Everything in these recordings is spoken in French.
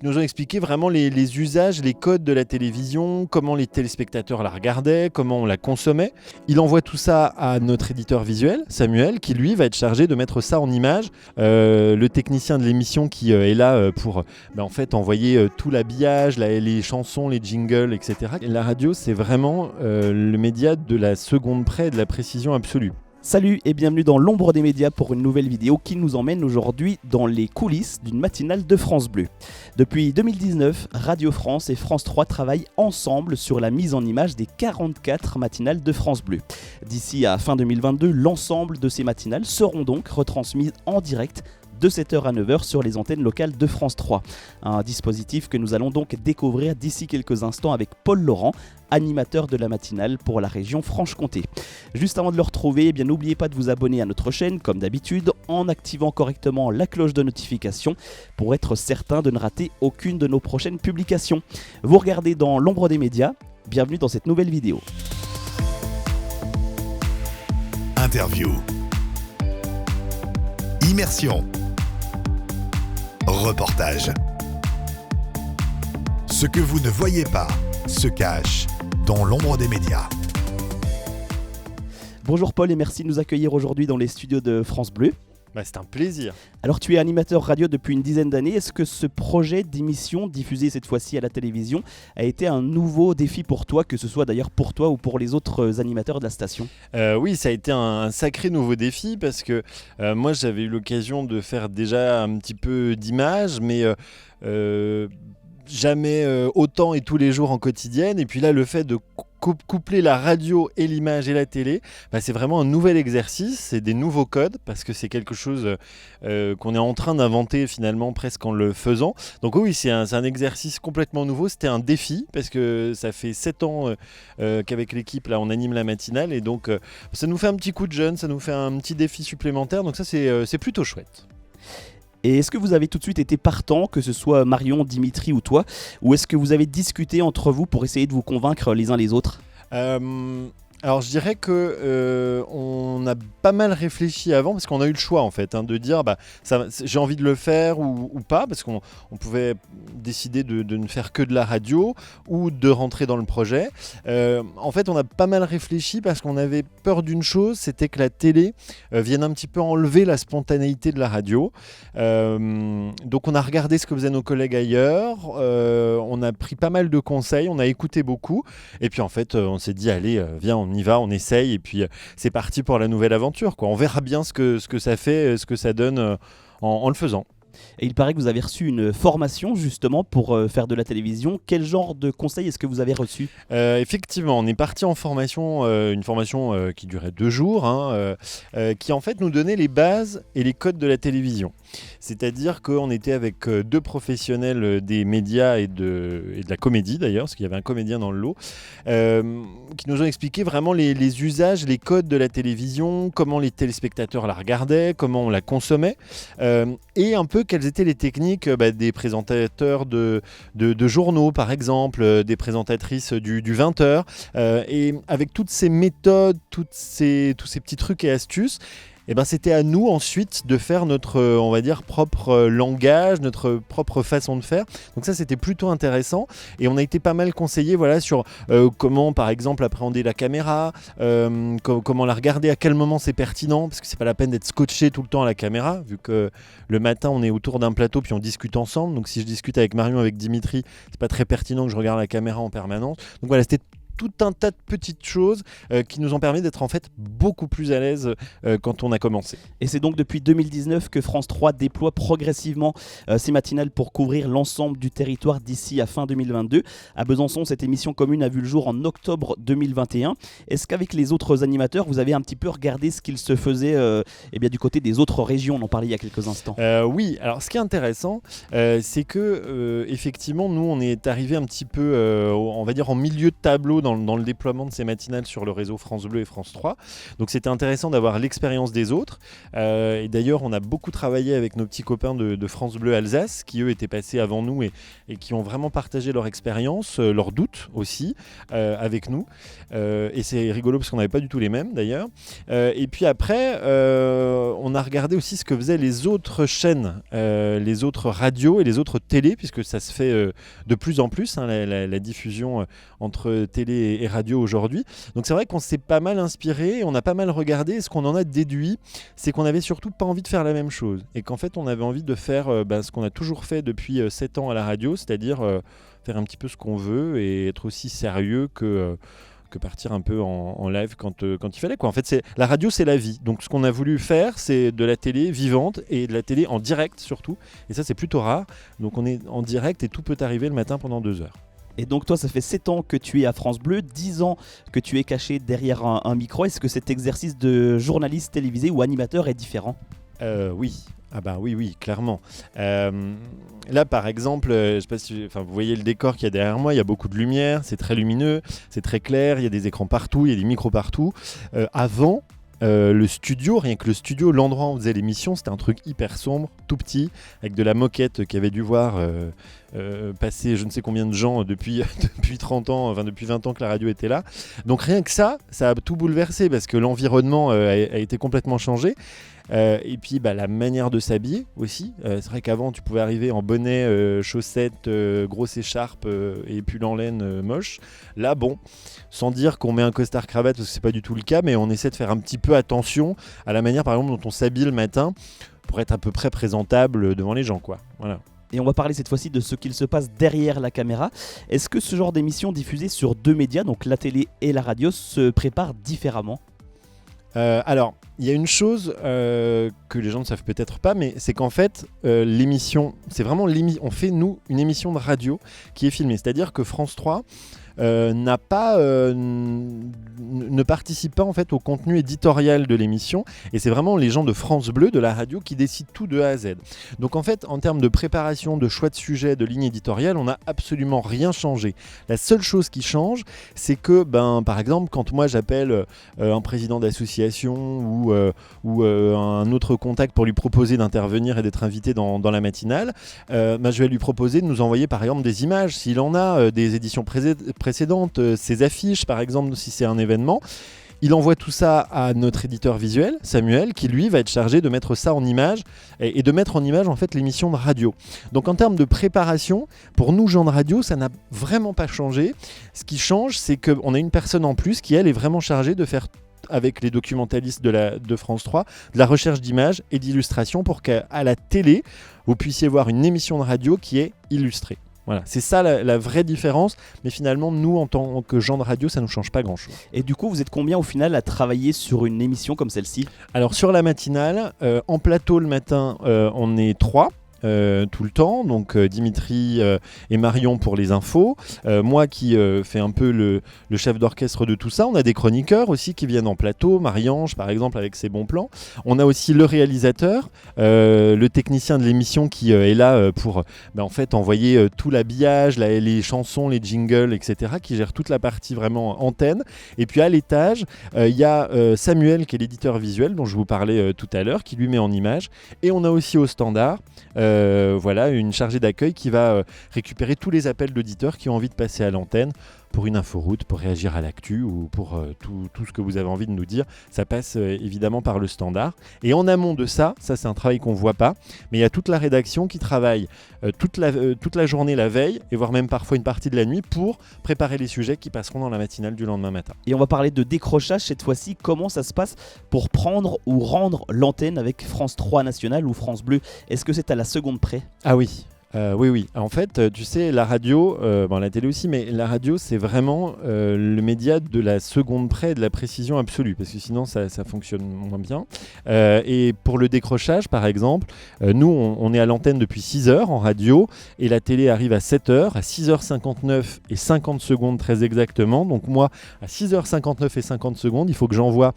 qui nous ont expliqué vraiment les usages, les codes de la télévision, comment les téléspectateurs la regardaient, comment on la consommait. Il envoie tout ça à notre éditeur visuel, Samuel, qui lui va être chargé de mettre ça en image. Le technicien de l'émission qui est là pour en fait envoyer tout l'habillage, les chansons, les jingles, etc. Et la radio, c'est vraiment le média de la seconde près et de la précision absolue. Salut et bienvenue dans l'ombre des médias pour une nouvelle vidéo qui nous emmène aujourd'hui dans les coulisses d'une matinale de France Bleu. Depuis 2019, Radio France et France 3 travaillent ensemble sur la mise en image des 44 matinales de France Bleu. D'ici à fin 2022, l'ensemble de ces matinales seront donc retransmises en direct de 7h à 9h sur les antennes locales de France 3. Un dispositif que nous allons donc découvrir d'ici quelques instants avec Paul Laurent, animateur de la matinale pour la région Franche-Comté. Juste avant de le retrouver, n'oubliez pas de vous abonner à notre chaîne comme d'habitude en activant correctement la cloche de notification pour être certain de ne rater aucune de nos prochaines publications. Vous regardez dans l'ombre des médias, bienvenue dans cette nouvelle vidéo. Interview. Immersion. Reportage. Ce que vous ne voyez pas se cache dans l'ombre des médias. Bonjour Paul et merci de nous accueillir aujourd'hui dans les studios de France Bleu. C'est un plaisir. Alors tu es animateur radio depuis une dizaine d'années. Est-ce que ce projet d'émission diffusé cette fois-ci à la télévision a été un nouveau défi pour toi, que ce soit d'ailleurs pour toi ou pour les autres animateurs de la station ? Oui, ça a été un sacré nouveau défi parce que moi j'avais eu l'occasion de faire déjà un petit peu d'image, mais jamais autant et tous les jours en quotidienne. Et puis là, le fait de coupler la radio et l'image et la télé, c'est vraiment un nouvel exercice, c'est des nouveaux codes parce que c'est quelque chose qu'on est en train d'inventer finalement presque en le faisant. Donc oui, c'est un exercice complètement nouveau, c'était un défi parce que ça fait 7 ans qu'avec l'équipe là on anime la matinale et donc ça nous fait un petit coup de jeune, ça nous fait un petit défi supplémentaire, donc ça c'est plutôt chouette. Et est-ce que vous avez tout de suite été partant, que ce soit Marion, Dimitri ou toi, ou est-ce que vous avez discuté entre vous pour essayer de vous convaincre les uns les autres ? Alors je dirais que on a pas mal réfléchi avant parce qu'on a eu le choix en fait de dire j'ai envie de le faire ou pas, parce qu'on pouvait décider de ne faire que de la radio ou de rentrer dans le projet. En fait on a pas mal réfléchi parce qu'on avait peur d'une chose, c'était que la télé vienne un petit peu enlever la spontanéité de la radio. Donc on a regardé ce que faisaient nos collègues ailleurs, on a pris pas mal de conseils, on a écouté beaucoup et puis en fait on s'est dit allez viens on y va, on essaye et puis c'est parti pour la nouvelle aventure quoi. On verra bien ce que ça fait, ce que ça donne en le faisant. Et il paraît que vous avez reçu une formation justement pour faire de la télévision. Quel genre de conseils est-ce que vous avez reçu ? Effectivement, on est parti en formation, une formation qui durait 2 jours, qui en fait nous donnait les bases et les codes de la télévision. C'est-à-dire qu'on était avec 2 professionnels des médias et de la comédie d'ailleurs, parce qu'il y avait un comédien dans le lot, qui nous ont expliqué vraiment les usages, les codes de la télévision, comment les téléspectateurs la regardaient, comment on la consommait, et un peu quelles étaient les techniques des présentateurs de journaux par exemple, des présentatrices du 20h, et avec toutes ces méthodes, tous ces petits trucs et astuces, c'était à nous ensuite de faire notre, on va dire, propre langage, notre propre façon de faire. Donc ça, c'était plutôt intéressant. Et on a été pas mal conseillés sur comment, par exemple, appréhender la caméra, comment la regarder, à quel moment c'est pertinent, parce que c'est pas la peine d'être scotché tout le temps à la caméra, vu que le matin, on est autour d'un plateau puis on discute ensemble. Donc si je discute avec Marion, avec Dimitri, c'est pas très pertinent que je regarde la caméra en permanence. Donc voilà, c'était tout un tas de petites choses qui nous ont permis d'être en fait beaucoup plus à l'aise quand on a commencé. Et c'est donc depuis 2019 que France 3 déploie progressivement ses matinales pour couvrir l'ensemble du territoire d'ici à fin 2022. À Besançon, cette émission commune a vu le jour en octobre 2021. Est-ce qu'avec les autres animateurs, vous avez un petit peu regardé ce qu'il se faisait du côté des autres régions ? On en parlait il y a quelques instants. Oui, alors ce qui est intéressant, c'est que effectivement, nous, on est arrivé un petit peu, on va dire, en milieu de tableau dans le déploiement de ces matinales sur le réseau France Bleu et France 3. Donc c'était intéressant d'avoir l'expérience des autres. Et d'ailleurs, on a beaucoup travaillé avec nos petits copains de France Bleu Alsace, qui eux étaient passés avant nous et qui ont vraiment partagé leur expérience, leurs doutes aussi avec nous. Et c'est rigolo parce qu'on n'avait pas du tout les mêmes d'ailleurs. Et puis après, on a regardé aussi ce que faisaient les autres chaînes, les autres radios et les autres télés, puisque ça se fait de plus en plus, hein, la diffusion entre télé et radio aujourd'hui. Donc c'est vrai qu'on s'est pas mal inspiré, on a pas mal regardé, et ce qu'on en a déduit, c'est qu'on avait surtout pas envie de faire la même chose, et qu'en fait on avait envie de faire ce qu'on a toujours fait depuis 7 ans à la radio, c'est-à-dire faire un petit peu ce qu'on veut et être aussi sérieux que partir un peu en live quand il fallait, quoi. En fait, la radio, c'est la vie. Donc ce qu'on a voulu faire, c'est de la télé vivante et de la télé en direct surtout. Et ça, c'est plutôt rare. Donc on est en direct et tout peut arriver le matin pendant 2 heures. Et donc toi, ça fait 7 ans que tu es à France Bleu, 10 ans que tu es caché derrière un micro. Est-ce que cet exercice de journaliste télévisé ou animateur est différent ? Oui. Ah bah oui, clairement. Là, par exemple, je sais pas si vous voyez le décor qu'il y a derrière moi, il y a beaucoup de lumière, c'est très lumineux, c'est très clair, il y a des écrans partout, il y a des micros partout. Avant, le studio, rien que le studio, l'endroit où on faisait l'émission, c'était un truc hyper sombre, tout petit, avec de la moquette qui avait dû voir passer je ne sais combien de gens depuis 30 ans, depuis 20 ans que la radio était là. Donc rien que ça a tout bouleversé parce que l'environnement a été complètement changé. Et puis la manière de s'habiller aussi. C'est vrai qu'avant tu pouvais arriver en bonnet, chaussettes, grosse écharpe et pull en laine moche. Là sans dire qu'on met un costard cravate parce que c'est pas du tout le cas, mais on essaie de faire un petit peu attention à la manière par exemple dont on s'habille le matin pour être à peu près présentable devant les gens, quoi. Voilà. Et on va parler cette fois-ci de ce qu'il se passe derrière la caméra. Est-ce que ce genre d'émission diffusée sur 2 médias, donc la télé et la radio, se prépare différemment ? Alors, il y a une chose que les gens ne savent peut-être pas, mais c'est qu'en fait, l'émission, c'est vraiment on fait nous une émission de radio qui est filmée. C'est-à-dire que France 3 ne participe pas en fait au contenu éditorial de l'émission, et c'est vraiment les gens de France Bleu, de la radio, qui décident tout de A à Z. Donc en fait, en termes de préparation, de choix de sujet, de ligne éditoriale, on n'a absolument rien changé. La seule chose qui change, c'est que par exemple, quand moi j'appelle un président d'association ou un autre contact pour lui proposer d'intervenir et d'être invité dans la matinale, je vais lui proposer de nous envoyer par exemple des images, s'il en a, des éditions précédentes, ses affiches par exemple, si c'est un événement. Il envoie tout ça à notre éditeur visuel, Samuel, qui lui va être chargé de mettre ça en image et de mettre en image en fait l'émission de radio. Donc en termes de préparation, pour nous gens de radio, ça n'a vraiment pas changé. Ce qui change, c'est qu'on a une personne en plus qui elle est vraiment chargée de faire avec les documentalistes de France 3, de la recherche d'images et d'illustrations pour qu'à la télé, vous puissiez voir une émission de radio qui est illustrée. Voilà, c'est ça la vraie différence, mais finalement nous en tant que gens de radio ça ne nous change pas grand chose. Et du coup vous êtes combien au final à travailler sur une émission comme celle-ci ? Alors sur la matinale, en plateau le matin on est 3. Tout le temps, donc Dimitri et Marion pour les infos, moi qui fais un peu le chef d'orchestre de tout ça. On a des chroniqueurs aussi qui viennent en plateau, Marie-Ange par exemple avec ses bons plans. On a aussi le réalisateur, le technicien de l'émission qui est là pour en fait envoyer tout l'habillage, les chansons, les jingles, etc., qui gère toute la partie vraiment antenne. Et puis à l'étage, il y a Samuel qui est l'éditeur visuel dont je vous parlais tout à l'heure, qui lui met en image. Et on a aussi au standard une chargée d'accueil qui va récupérer tous les appels d'auditeurs qui ont envie de passer à l'antenne pour une inforoute, pour réagir à l'actu ou pour tout ce que vous avez envie de nous dire. Ça passe évidemment par le standard. Et en amont de ça c'est un travail qu'on ne voit pas, mais il y a toute la rédaction qui travaille toute la journée, la veille, et voire même parfois une partie de la nuit pour préparer les sujets qui passeront dans la matinale du lendemain matin. Et on va parler de décrochage cette fois-ci. Comment ça se passe pour prendre ou rendre l'antenne avec France 3 National ou France Bleu ? Est-ce que c'est à la seconde près ? Ah oui. Oui. En fait, tu sais, la radio, la télé aussi, mais la radio, c'est vraiment le média de la seconde près, de la précision absolue, parce que sinon, ça fonctionne moins bien. Et pour le décrochage, par exemple, nous, on est à l'antenne depuis 6 heures en radio, et la télé arrive à 7 heures, à 6h59 et 50 secondes très exactement. Donc moi, à 6h59 et 50 secondes, il faut que j'envoie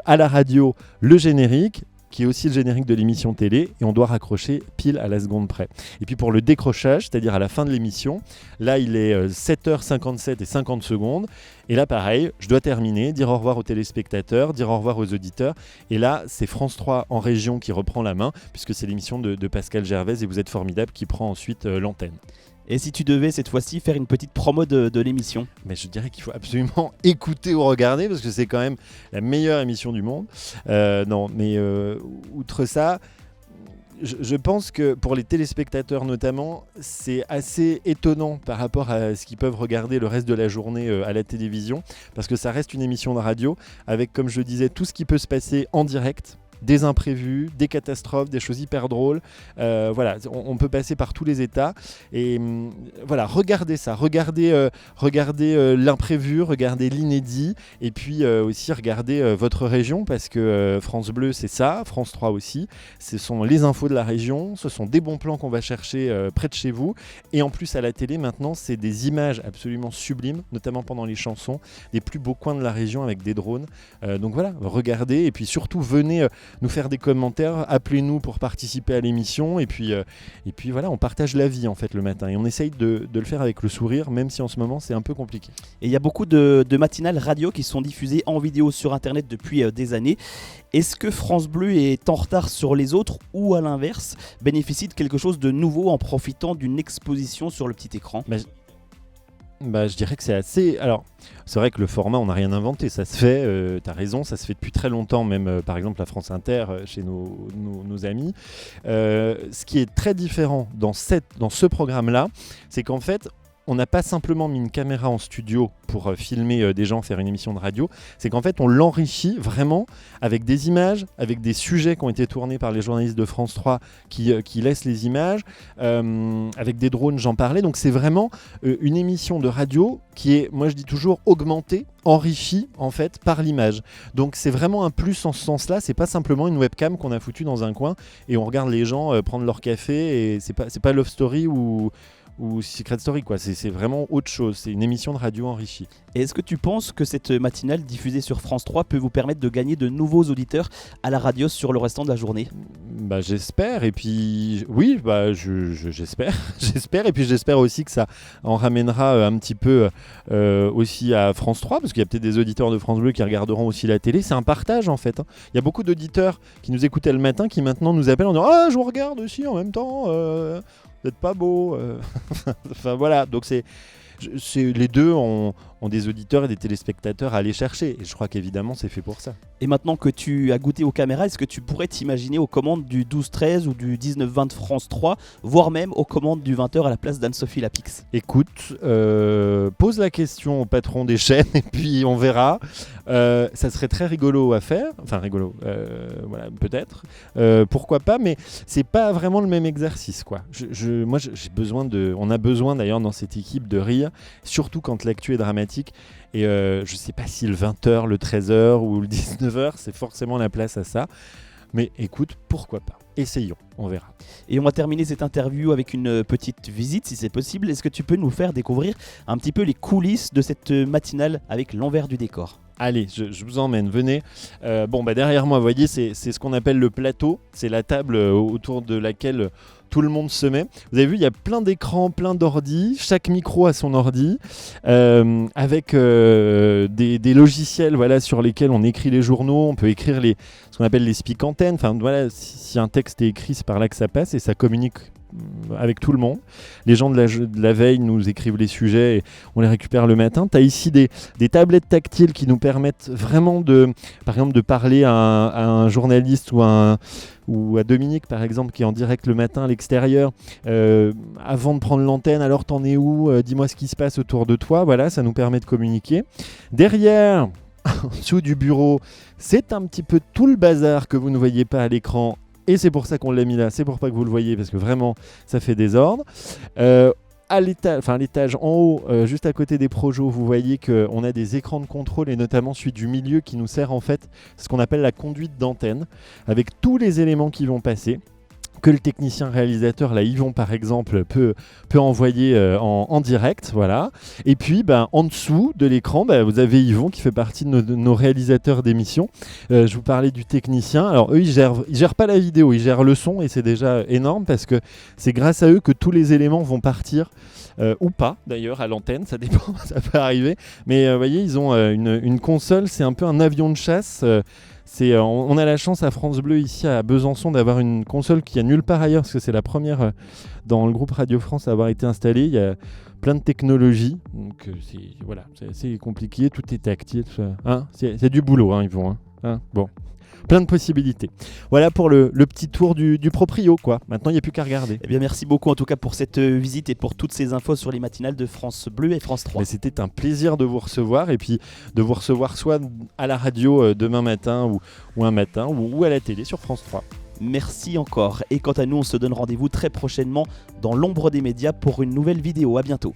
à la radio le générique, qui est aussi le générique de l'émission télé, et on doit raccrocher pile à la seconde près. Et puis pour le décrochage, c'est-à-dire à la fin de l'émission, là il est 7h57 et 50 secondes, et là pareil, je dois terminer, dire au revoir aux téléspectateurs, dire au revoir aux auditeurs, et là c'est France 3 en région qui reprend la main, puisque c'est l'émission de Pascal Gervais, et Vous êtes formidable, qui prend ensuite l'antenne. Et si tu devais cette fois-ci faire une petite promo de l'émission? Mais je dirais qu'il faut absolument écouter ou regarder, parce que c'est quand même la meilleure émission du monde. Non, mais outre ça, je pense que pour les téléspectateurs notamment, c'est assez étonnant par rapport à ce qu'ils peuvent regarder le reste de la journée à la télévision, parce que ça reste une émission de radio avec, comme je disais, tout ce qui peut se passer en direct. Des imprévus, des catastrophes, des choses hyper drôles. Voilà, on peut passer par tous les états. Et voilà, regardez ça. Regardez l'imprévu, regardez l'inédit. Et puis aussi, regardez votre région, parce que France Bleu, c'est ça. France 3 aussi. Ce sont les infos de la région. Ce sont des bons plans qu'on va chercher près de chez vous. Et en plus, à la télé, maintenant, c'est des images absolument sublimes, notamment pendant les chansons, des plus beaux coins de la région avec des drones. Donc voilà, regardez. Et puis surtout, venez nous faire des commentaires, appelez-nous pour participer à l'émission, et puis voilà, on partage la vie en fait le matin, et on essaye de le faire avec le sourire, même si en ce moment c'est un peu compliqué. Et il y a beaucoup de matinales radio qui sont diffusées en vidéo sur internet depuis des années. Est-ce que France Bleu est en retard sur les autres, ou à l'inverse bénéficie de quelque chose de nouveau en profitant d'une exposition sur le petit écran? Je dirais que c'est assez... Alors, c'est vrai que le format, on n'a rien inventé, ça se fait, t'as raison, ça se fait depuis très longtemps, même par exemple à France Inter, chez nos amis. Ce qui est très différent dans ce programme-là, c'est qu'en fait, on n'a pas simplement mis une caméra en studio pour filmer des gens, faire une émission de radio. C'est qu'en fait, on l'enrichit vraiment avec des images, avec des sujets qui ont été tournés par les journalistes de France 3 qui laissent les images, avec des drones, j'en parlais. Donc c'est vraiment une émission de radio qui est, moi je dis toujours, augmentée, enrichie en fait par l'image. Donc c'est vraiment un plus en ce sens-là. C'est pas simplement une webcam qu'on a foutue dans un coin et on regarde les gens prendre leur café, et c'est pas Love Story ou Secret Story, quoi. C'est vraiment autre chose, c'est une émission de radio enrichie. Et est-ce que tu penses que cette matinale diffusée sur France 3 peut vous permettre de gagner de nouveaux auditeurs à la radio sur le restant de la journée? J'espère, et puis oui, j'espère. J'espère, et puis j'espère aussi que ça en ramènera un petit peu aussi à France 3, parce qu'il y a peut-être des auditeurs de France Bleu qui regarderont aussi la télé. C'est un partage en fait, hein. Il y a beaucoup d'auditeurs qui nous écoutaient le matin qui maintenant nous appellent en disant « Ah, je vous regarde aussi en même temps, vous n'êtes pas beau ». Enfin voilà, donc les deux ont des auditeurs et des téléspectateurs à aller chercher, et je crois qu'évidemment c'est fait pour ça. Et maintenant que tu as goûté aux caméras, est-ce que tu pourrais t'imaginer aux commandes du 12-13 ou du 19-20 de France 3, voire même aux commandes du 20h à la place d'Anne-Sophie Lapix? Écoute, pose la question au patron des chaînes et puis on verra. Ça serait très rigolo à faire, enfin rigolo, voilà, peut-être, pourquoi pas, mais c'est pas vraiment le même exercice, quoi. Moi j'ai besoin on a besoin d'ailleurs dans cette équipe de rire, surtout quand l'actu est dramatique. Et je sais pas si le 20h, le 13h ou le 19h, c'est forcément la place à ça. Mais écoute, pourquoi pas? Essayons, on verra. Et on va terminer cette interview avec une petite visite, si c'est possible. Est-ce que tu peux nous faire découvrir un petit peu les coulisses de cette matinale avec l'envers du décor? Allez, je vous emmène, venez. Derrière moi, vous voyez, c'est ce qu'on appelle le plateau. C'est la table autour de laquelle tout le monde se met. Vous avez vu, il y a plein d'écrans, plein d'ordis. Chaque micro a son ordi, avec des logiciels, voilà, sur lesquels on écrit les journaux. On peut écrire ce qu'on appelle les speak antennes. Enfin, voilà, si un texte est écrit, c'est par là que ça passe et ça communique avec tout le monde. Les gens de la veille nous écrivent les sujets et on les récupère le matin. Tu as ici des tablettes tactiles qui nous permettent vraiment par exemple, de parler à un journaliste ou à Dominique par exemple qui est en direct le matin à l'extérieur, avant de prendre l'antenne. Alors t'en es où, dis-moi ce qui se passe autour de toi. Voilà, ça nous permet de communiquer. Derrière, en dessous du bureau, c'est un petit peu tout le bazar que vous ne voyez pas à l'écran. Et c'est pour ça qu'on l'a mis là, c'est pour pas que vous le voyez, parce que vraiment, ça fait désordre. À l'étage en haut, juste à côté des projos, vous voyez qu'on a des écrans de contrôle, et notamment celui du milieu qui nous sert en fait ce qu'on appelle la conduite d'antenne, avec tous les éléments qui vont passer. que le technicien réalisateur, là, Yvon par exemple, peut envoyer en direct, voilà. Et puis en dessous de l'écran, vous avez Yvon qui fait partie de nos réalisateurs d'émissions. Je vous parlais du technicien. Alors eux, ils gèrent pas la vidéo, ils gèrent le son, et c'est déjà énorme parce que c'est grâce à eux que tous les éléments vont partir. Ou pas d'ailleurs à l'antenne, ça dépend, ça peut arriver. Mais vous voyez, ils ont une console, c'est un peu un avion de chasse. On a la chance à France Bleu ici à Besançon d'avoir une console qui a nulle part ailleurs, parce que c'est la première dans le groupe Radio France à avoir été installée. Il y a plein de technologies, donc c'est assez compliqué, tout est tactile, c'est du boulot, Yvon. Bon. Plein de possibilités. Voilà pour le petit tour du proprio, quoi. Maintenant, il n'y a plus qu'à regarder. Eh bien, merci beaucoup en tout cas pour cette visite et pour toutes ces infos sur les matinales de France Bleu et France 3. Mais c'était un plaisir de vous recevoir, et puis de vous recevoir soit à la radio demain matin ou un matin ou à la télé sur France 3. Merci encore. Et quant à nous, on se donne rendez-vous très prochainement dans l'ombre des médias pour une nouvelle vidéo. À bientôt.